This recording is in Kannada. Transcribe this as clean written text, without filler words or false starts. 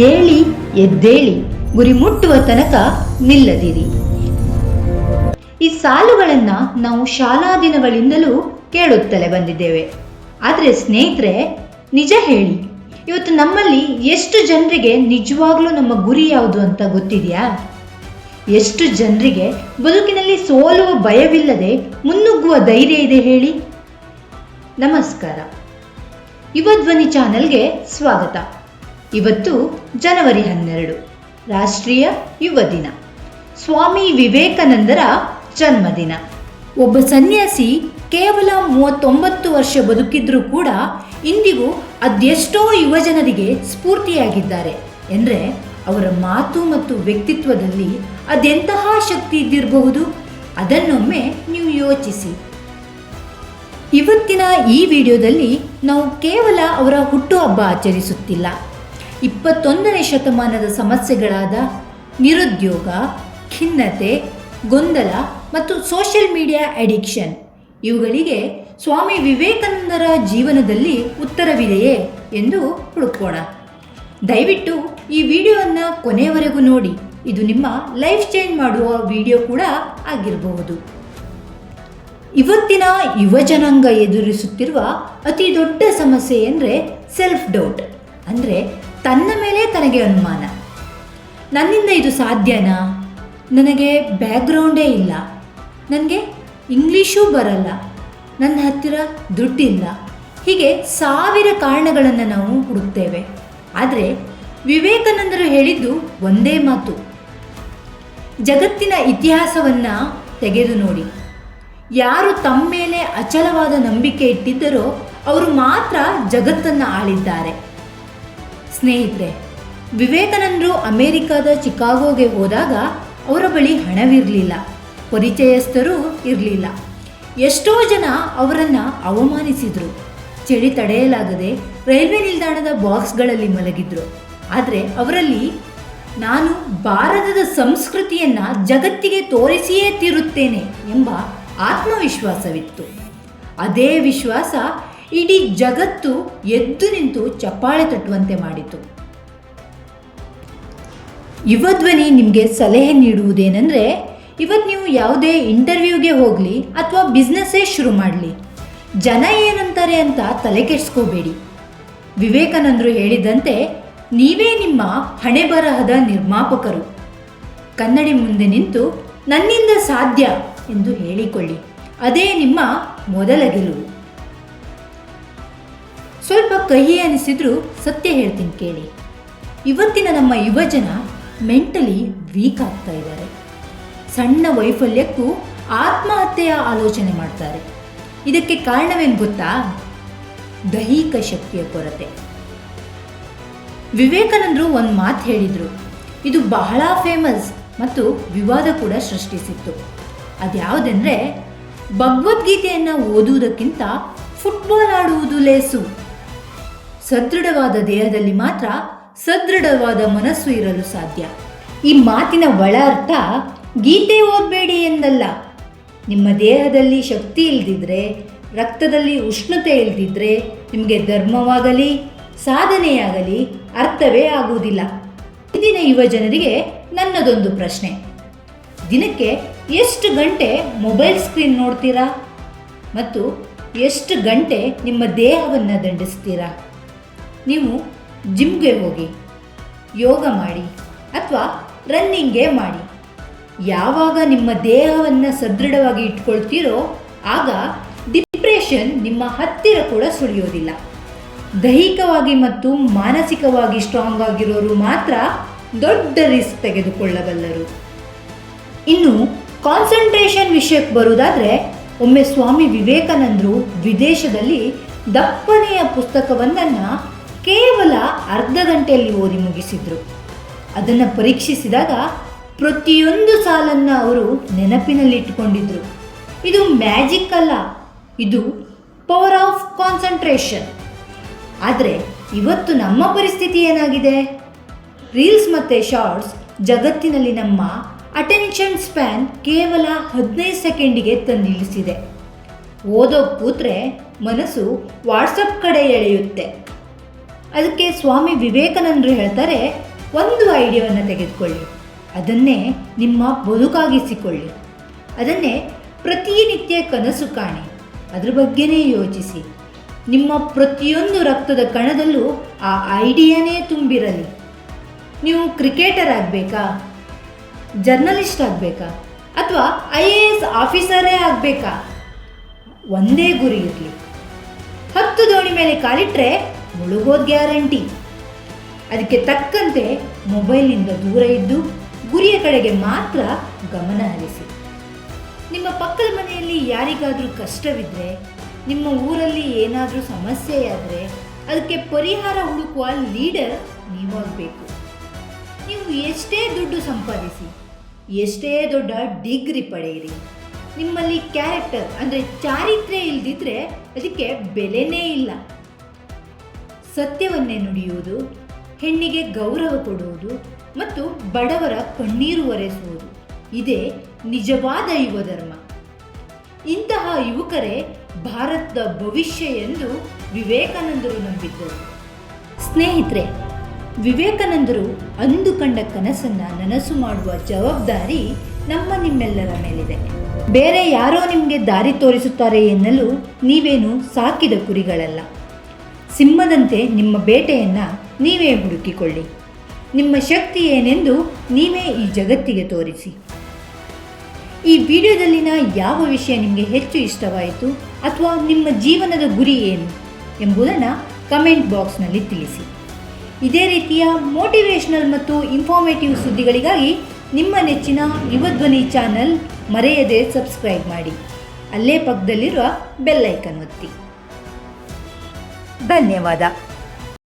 ಏಳಿ ಎದ್ದೇಳಿ ಗುರಿ ಮುಟ್ಟುವ ತನಕ ನಿಲ್ಲದಿರಿ. ಈ ಸಾಲುಗಳನ್ನು ನಾವು ಶಾಲಾ ದಿನಗಳಿಂದಲೂ ಕೇಳುತ್ತಲೇ ಬಂದಿದ್ದೇವೆ. ಆದರೆ ಸ್ನೇಹಿತರೆ, ನಿಜ ಹೇಳಿ, ಇವತ್ತು ನಮ್ಮಲ್ಲಿ ಎಷ್ಟು ಜನರಿಗೆ ನಿಜವಾಗ್ಲೂ ನಮ್ಮ ಗುರಿ ಯಾವುದು ಅಂತ ಗೊತ್ತಿದೆಯಾ? ಎಷ್ಟು ಜನರಿಗೆ ಬದುಕಿನಲ್ಲಿ ಸೋಲುವ ಭಯವಿಲ್ಲದೆ ಮುನ್ನುಗ್ಗುವ ಧೈರ್ಯ ಇದೆ ಹೇಳಿ? ನಮಸ್ಕಾರ, ಯುವ ಧ್ವನಿ ಚಾನೆಲ್ಗೆ ಸ್ವಾಗತ. ಇವತ್ತು ಜನವರಿ 12, ರಾಷ್ಟ್ರೀಯ ಯುವ ದಿನ, ಸ್ವಾಮಿ ವಿವೇಕಾನಂದರ ಜನ್ಮದಿನ. ಒಬ್ಬ ಸನ್ಯಾಸಿ ಕೇವಲ 39 ವರ್ಷ ಬದುಕಿದ್ರೂ ಕೂಡ ಇಂದಿಗೂ ಅದೆಷ್ಟೋ ಯುವಜನರಿಗೆ ಸ್ಫೂರ್ತಿಯಾಗಿದ್ದಾರೆ ಎಂದರೆ ಅವರ ಮಾತು ಮತ್ತು ವ್ಯಕ್ತಿತ್ವದಲ್ಲಿ ಅದೆಂತಹ ಶಕ್ತಿ ಇದ್ದಿರಬಹುದು? ಅದನ್ನೊಮ್ಮೆ ನೀವು ಯೋಚಿಸಿ. ಇವತ್ತಿನ ಈ ವಿಡಿಯೋದಲ್ಲಿ ನಾವು ಕೇವಲ ಅವರ ಹುಟ್ಟುಹಬ್ಬ ಆಚರಿಸುತ್ತಿಲ್ಲ. 21ನೇ ಶತಮಾನದ ಸಮಸ್ಯೆಗಳಾದ ನಿರುದ್ಯೋಗ, ಖಿನ್ನತೆ, ಗೊಂದಲ ಮತ್ತು ಸೋಷಿಯಲ್ ಮೀಡಿಯಾ ಅಡಿಕ್ಷನ್, ಇವುಗಳಿಗೆ ಸ್ವಾಮಿ ವಿವೇಕಾನಂದರ ಜೀವನದಲ್ಲಿ ಉತ್ತರವಿದೆಯೇ ಎಂದು ಹುಡುಕೋಣ. ದಯವಿಟ್ಟು ಈ ವಿಡಿಯೋವನ್ನು ಕೊನೆಯವರೆಗೂ ನೋಡಿ. ಇದು ನಿಮ್ಮ ಲೈಫ್ ಚೇಂಜ್ ಮಾಡುವ ವಿಡಿಯೋ ಕೂಡ ಆಗಿರಬಹುದು. ಇವತ್ತಿನ ಯುವಜನಾಂಗ ಎದುರಿಸುತ್ತಿರುವ ಅತಿ ದೊಡ್ಡ ಸಮಸ್ಯೆ ಎಂದರೆ ಸೆಲ್ಫ್ ಡೌಟ್, ಅಂದರೆ ತನ್ನ ಮೇಲೆ ತನಗೆ ಅನುಮಾನ. ನನ್ನಿಂದ ಇದು ಸಾಧ್ಯನಾ? ನನಗೆ ಬ್ಯಾಕ್ಗ್ರೌಂಡೇ ಇಲ್ಲ, ನನಗೆ ಇಂಗ್ಲೀಷೂ ಬರಲ್ಲ, ನನ್ನ ಹತ್ತಿರ ದುಡ್ಡಿಲ್ಲ, ಹೀಗೆ ಸಾವಿರ ಕಾರಣಗಳನ್ನು ನಾವು ಹುಡುಕ್ತೇವೆ. ಆದರೆ ವಿವೇಕಾನಂದರು ಹೇಳಿದ್ದು ಒಂದೇ ಮಾತು. ಜಗತ್ತಿನ ಇತಿಹಾಸವನ್ನು ತೆಗೆದು ನೋಡಿ. ಯಾರು ತಮ್ಮ ಮೇಲೆ ಅಚಲವಾದ ನಂಬಿಕೆ ಇಟ್ಟಿದ್ದರೋ ಅವರು ಮಾತ್ರ ಜಗತ್ತನ್ನು ಆಳಿದ್ದಾರೆ. ಸ್ನೇಹಿತರೆ, ವಿವೇಕಾನಂದರು ಅಮೆರಿಕದ ಚಿಕಾಗೋಗೆ ಹೋದಾಗ ಅವರ ಬಳಿ ಹಣವಿರಲಿಲ್ಲ, ಪರಿಚಯಸ್ಥರೂ ಇರಲಿಲ್ಲ. ಎಷ್ಟೋ ಜನ ಅವರನ್ನು ಅವಮಾನಿಸಿದರು, ಚಳಿ ತಡೆಯಲಾಗದೆ ರೈಲ್ವೆ ನಿಲ್ದಾಣದ ಬಾಕ್ಸ್ಗಳಲ್ಲಿ ಮಲಗಿದ್ರು. ಆದರೆ ಅವರಲ್ಲಿ ನಾನು ಭಾರತದ ಸಂಸ್ಕೃತಿಯನ್ನು ಜಗತ್ತಿಗೆ ತೋರಿಸಿಯೇ ತೀರುತ್ತೇನೆ ಎಂಬ ಆತ್ಮವಿಶ್ವಾಸವಿತ್ತು. ಅದೇ ವಿಶ್ವಾಸ ಇಡೀ ಜಗತ್ತು ಎದ್ದು ನಿಂತು ಚಪ್ಪಾಳೆ ತಟ್ಟುವಂತೆ ಮಾಡಿತು. ಯುವಧ್ವನಿ ನಿಮಗೆ ಸಲಹೆ ನೀಡುವುದೇನೆಂದರೆ, ಇವತ್ತು ನೀವು ಯಾವುದೇ ಇಂಟರ್ವ್ಯೂಗೆ ಹೋಗಲಿ ಅಥವಾ ಬಿಸ್ನೆಸ್ಸೇ ಶುರು ಮಾಡಲಿ, ಜನ ಏನಂತಾರೆ ಅಂತ ತಲೆ ಕೆಡಿಸ್ಕೋಬೇಡಿ. ವಿವೇಕಾನಂದರು ಹೇಳಿದಂತೆ ನೀವೇ ನಿಮ್ಮ ಹಣೆ ಬರಹದ ನಿರ್ಮಾಪಕರು. ಕನ್ನಡಿ ಮುಂದೆ ನಿಂತು ನನ್ನಿಂದ ಸಾಧ್ಯ ಎಂದು ಹೇಳಿಕೊಳ್ಳಿ. ಅದೇ ನಿಮ್ಮ ಮೊದಲ ಗೆಲುವು. ಸ್ವಲ್ಪ ಕಹಿ ಅನಿಸಿದ್ರೂ ಸತ್ಯ ಹೇಳ್ತೀನಿ ಕೇಳಿ. ಇವತ್ತಿನ ನಮ್ಮ ಯುವಜನ ಮೆಂಟಲಿ ವೀಕ್ ಆಗ್ತಾ ಇದ್ದಾರೆ. ಸಣ್ಣ ವೈಫಲ್ಯಕ್ಕೂ ಆತ್ಮಹತ್ಯೆಯ ಆಲೋಚನೆ ಮಾಡ್ತಾರೆ. ಇದಕ್ಕೆ ಕಾರಣವೇನು ಗೊತ್ತಾ? ದೈಹಿಕ ಶಕ್ತಿಯ ಕೊರತೆ. ವಿವೇಕಾನಂದರು ಒಂದು ಮಾತು ಹೇಳಿದರು, ಇದು ಬಹಳ ಫೇಮಸ್ ಮತ್ತು ವಿವಾದ ಕೂಡ ಸೃಷ್ಟಿಸಿತ್ತು. ಅದ್ಯಾವುದೆಂದರೆ, ಭಗವದ್ಗೀತೆಯನ್ನು ಓದುವುದಕ್ಕಿಂತ ಫುಟ್ಬಾಲ್ ಆಡುವುದು ಲೇಸು. ಸದೃಢವಾದ ದೇಹದಲ್ಲಿ ಮಾತ್ರ ಸದೃಢವಾದ ಮನಸ್ಸು ಇರಲು ಸಾಧ್ಯ. ಈ ಮಾತಿನ ಒಳ ಅರ್ಥ ಗೀತೆ ಓದಬೇಡಿ ಎಂದಲ್ಲ. ನಿಮ್ಮ ದೇಹದಲ್ಲಿ ಶಕ್ತಿ ಇಲ್ಲದಿದ್ದರೆ, ರಕ್ತದಲ್ಲಿ ಉಷ್ಣತೆ ಇಲ್ಲದಿದ್ದರೆ ನಿಮಗೆ ಧರ್ಮವಾಗಲಿ ಸಾಧನೆಯಾಗಲಿ ಅರ್ಥವೇ ಆಗುವುದಿಲ್ಲ. ಇಂದಿನ ಯುವ ಜನರಿಗೆ ನನ್ನದೊಂದು ಪ್ರಶ್ನೆ: ದಿನಕ್ಕೆ ಎಷ್ಟು ಗಂಟೆ ಮೊಬೈಲ್ ಸ್ಕ್ರೀನ್ ನೋಡ್ತೀರಾ ಮತ್ತು ಎಷ್ಟು ಗಂಟೆ ನಿಮ್ಮ ದೇಹವನ್ನು ದಂಡಿಸ್ತೀರಾ? ನೀವು ಜಿಮ್ಗೆ ಹೋಗಿ, ಯೋಗ ಮಾಡಿ ಅಥವಾ ರನ್ನಿಂಗೇ ಮಾಡಿ. ಯಾವಾಗ ನಿಮ್ಮ ದೇಹವನ್ನು ಸದೃಢವಾಗಿ ಇಟ್ಕೊಳ್ತೀರೋ ಆಗ ಡಿಪ್ರೆಷನ್ ನಿಮ್ಮ ಹತ್ತಿರ ಕೂಡ ಸುಳಿಯೋದಿಲ್ಲ. ದೈಹಿಕವಾಗಿ ಮತ್ತು ಮಾನಸಿಕವಾಗಿ ಸ್ಟ್ರಾಂಗ್ ಆಗಿರೋರು ಮಾತ್ರ ದೊಡ್ಡ ರಿಸ್ಕ್ ತೆಗೆದುಕೊಳ್ಳಬಲ್ಲರು. ಇನ್ನು ಕಾನ್ಸಂಟ್ರೇಷನ್ ವಿಷಯಕ್ಕೆ ಬರುವುದಾದರೆ, ಒಮ್ಮೆ ಸ್ವಾಮಿ ವಿವೇಕಾನಂದರು ವಿದೇಶದಲ್ಲಿ ದಪ್ಪನೆಯ ಪುಸ್ತಕವೊಂದನ್ನು ಕೇವಲ ಅರ್ಧ ಗಂಟೆಯಲ್ಲಿ ಓದಿ ಮುಗಿಸಿದರು. ಅದನ್ನು ಪರೀಕ್ಷಿಸಿದಾಗ ಪ್ರತಿಯೊಂದು ಸಾಲನ್ನು ಅವರು ನೆನಪಿನಲ್ಲಿ ಇಟ್ಟುಕೊಂಡಿದ್ದರು. ಇದು ಮ್ಯಾಜಿಕ್ ಅಲ್ಲ, ಇದು ಪವರ್ ಆಫ್ ಕಾನ್ಸಂಟ್ರೇಷನ್. ಆದರೆ ಇವತ್ತು ನಮ್ಮ ಪರಿಸ್ಥಿತಿ ಏನಾಗಿದೆ? ರೀಲ್ಸ್ ಮತ್ತು ಶಾರ್ಟ್ಸ್ ಜಗತ್ತಿನಲ್ಲಿ ನಮ್ಮ ಅಟೆನ್ಷನ್ ಸ್ಪ್ಯಾನ್ ಕೇವಲ 15 ಸೆಕೆಂಡಿಗೆ ತಂದಿಳಿಸಿದೆ. ಓದೋ ಕೂತ್ರೆ ಮನಸ್ಸು ವಾಟ್ಸಪ್ ಕಡೆ ಎಳೆಯುತ್ತೆ. ಅದಕ್ಕೆ ಸ್ವಾಮಿ ವಿವೇಕಾನಂದರು ಹೇಳ್ತಾರೆ, ಒಂದು ಐಡಿಯಾವನ್ನು ತೆಗೆದುಕೊಳ್ಳಿ, ಅದನ್ನೇ ನಿಮ್ಮ ಬದುಕಾಗಿಸಿಕೊಳ್ಳಿ, ಅದನ್ನೇ ಪ್ರತಿನಿತ್ಯ ಕನಸು ಕಾಣಿ, ಅದ್ರ ಬಗ್ಗೆನೇ ಯೋಚಿಸಿ. ನಿಮ್ಮ ಪ್ರತಿಯೊಂದು ರಕ್ತದ ಕಣದಲ್ಲೂ ಆ ಐಡಿಯಾನೇ ತುಂಬಿರಲಿ. ನೀವು ಕ್ರಿಕೆಟರ್ ಆಗಬೇಕಾ, ಜರ್ನಲಿಸ್ಟ್ ಆಗಬೇಕಾ, ಅಥವಾ IAS ಆಫೀಸರೇ ಆಗಬೇಕಾ, ಒಂದೇ ಗುರಿ ಇರಲಿ. 10 ದೋಣಿ ಮೇಲೆ ಕಾಲಿಟ್ಟರೆ ಮುಳುಗೋದು ಗ್ಯಾರಂಟಿ. ಅದಕ್ಕೆ ತಕ್ಕಂತೆ ಮೊಬೈಲ್ನಿಂದ ದೂರ ಇದ್ದು ಗುರಿಯ ಕಡೆಗೆ ಮಾತ್ರ ಗಮನ ಹರಿಸಿ. ನಿಮ್ಮ ಪಕ್ಕದ ಮನೆಯಲ್ಲಿ ಯಾರಿಗಾದರೂ ಕಷ್ಟವಿದ್ದರೆ, ನಿಮ್ಮ ಊರಲ್ಲಿ ಏನಾದರೂ ಸಮಸ್ಯೆಯಾದರೆ ಅದಕ್ಕೆ ಪರಿಹಾರ ಹುಡುಕುವ ಲೀಡರ್ ನೀವಾಗಬೇಕು. ನೀವು ಎಷ್ಟೇ ದುಡ್ಡು ಸಂಪಾದಿಸಿ, ಎಷ್ಟೇ ದೊಡ್ಡ ಡಿಗ್ರಿ ಪಡೆಯಿರಿ, ನಿಮ್ಮಲ್ಲಿ ಕ್ಯಾರೆಕ್ಟರ್ ಅಂದರೆ ಚಾರಿತ್ರ್ಯ ಇಲ್ಲದಿದ್ದರೆ ಅದಕ್ಕೆ ಬೆಲೆನೇ ಇಲ್ಲ. ಸತ್ಯವನ್ನೇ ನುಡಿಯುವುದು, ಹೆಣ್ಣಿಗೆ ಗೌರವ ಕೊಡುವುದು ಮತ್ತು ಬಡವರ ಕಣ್ಣೀರು ಒರೆಸುವುದು, ಇದೇ ನಿಜವಾದ ಯುವ ಧರ್ಮ. ಇಂತಹ ಯುವಕರೇ ಭಾರತದ ಭವಿಷ್ಯ ಎಂದು ವಿವೇಕಾನಂದರು ನಂಬಿದ್ದರು. ಸ್ನೇಹಿತರೆ, ವಿವೇಕಾನಂದರು ಅಂದುಕೊಂಡ ಕನಸನ್ನು ನನಸು ಮಾಡುವ ಜವಾಬ್ದಾರಿ ನಿಮ್ಮೆಲ್ಲರ ಮೇಲಿದೆ. ಬೇರೆ ಯಾರೋ ನಿಮಗೆ ದಾರಿ ತೋರಿಸುತ್ತಾರೆ ಎನ್ನಲು ನೀವೇನು ಸಾಕಿದ ಕುರಿಗಳಲ್ಲ. ಸಿಂಹದಂತೆ ನಿಮ್ಮ ಬೇಟೆಯನ್ನು ನೀವೇ ಹುಡುಕಿಕೊಳ್ಳಿ. ನಿಮ್ಮ ಶಕ್ತಿ ಏನೆಂದು ನೀವೇ ಈ ಜಗತ್ತಿಗೆ ತೋರಿಸಿ. ಈ ವಿಡಿಯೋದಲ್ಲಿನ ಯಾವ ವಿಷಯ ನಿಮಗೆ ಹೆಚ್ಚು ಇಷ್ಟವಾಯಿತು ಅಥವಾ ನಿಮ್ಮ ಜೀವನದ ಗುರಿ ಏನು ಎಂಬುದನ್ನು ಕಮೆಂಟ್ ಬಾಕ್ಸ್ನಲ್ಲಿ ತಿಳಿಸಿ. ಇದೇ ರೀತಿಯ ಮೋಟಿವೇಶ್ನಲ್ ಮತ್ತು ಇನ್ಫಾರ್ಮೇಟಿವ್ ಸುದ್ದಿಗಳಿಗಾಗಿ ನಿಮ್ಮ ನೆಚ್ಚಿನ ಯುವಧ್ವನಿ ಚಾನಲ್ ಮರೆಯದೆ ಸಬ್ಸ್ಕ್ರೈಬ್ ಮಾಡಿ. ಅಲ್ಲೇ ಪಕ್ಕದಲ್ಲಿರುವ ಬೆಲ್ ಐಕನ್ ಒತ್ತಿ. ಧನ್ಯವಾದ.